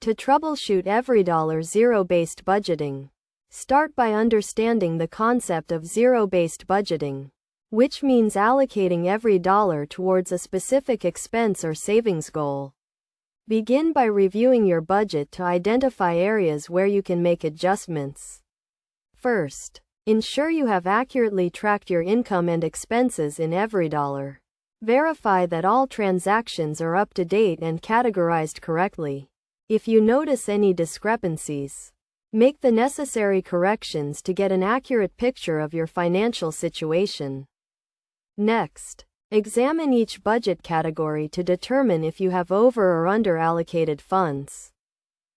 To troubleshoot EveryDollar zero-based budgeting. Start by understanding the concept of zero-based budgeting, which means allocating every dollar towards a specific expense or savings goal. Begin by reviewing your budget to identify areas where you can make adjustments. First, ensure you have accurately tracked your income and expenses in EveryDollar. Verify that all transactions are up to date and categorized correctly. If you notice any discrepancies, make the necessary corrections to get an accurate picture of your financial situation. Next, examine each budget category to determine if you have over or under allocated funds.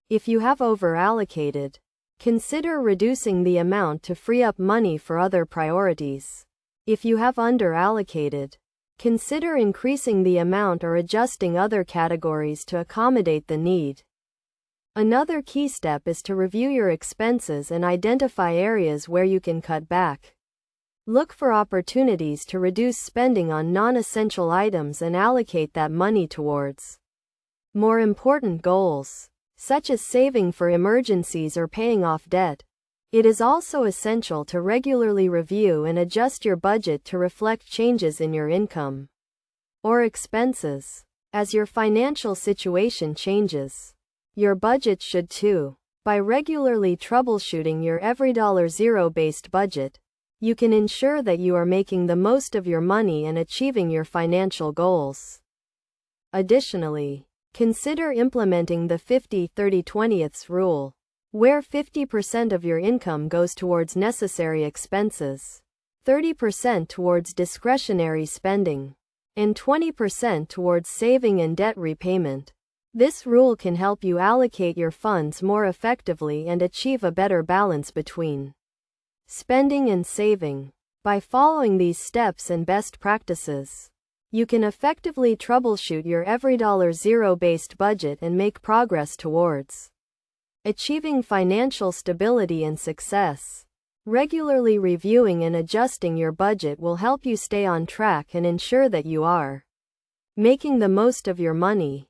If you have over allocated, consider reducing the amount to free up money for other priorities. If you have under allocated, consider increasing the amount or adjusting other categories to accommodate the need. Another key step is to review your expenses and identify areas where you can cut back. Look for opportunities to reduce spending on non-essential items and allocate that money towards more important goals, such as saving for emergencies or paying off debt. It is also essential to regularly review and adjust your budget to reflect changes in your income or expenses. As your financial situation changes, your budget should too. By regularly troubleshooting your EveryDollar zero-based budget, you can ensure that you are making the most of your money and achieving your financial goals. Additionally, consider implementing the 50-30-20 rule, where 50% of your income goes towards necessary expenses, 30% towards discretionary spending, and 20% towards saving and debt repayment. This rule can help you allocate your funds more effectively and achieve a better balance between spending and saving. By following these steps and best practices, you can effectively troubleshoot your EveryDollar zero-based budget and make progress towards achieving financial stability and success. Regularly reviewing and adjusting your budget will help you stay on track and ensure that you are making the most of your money.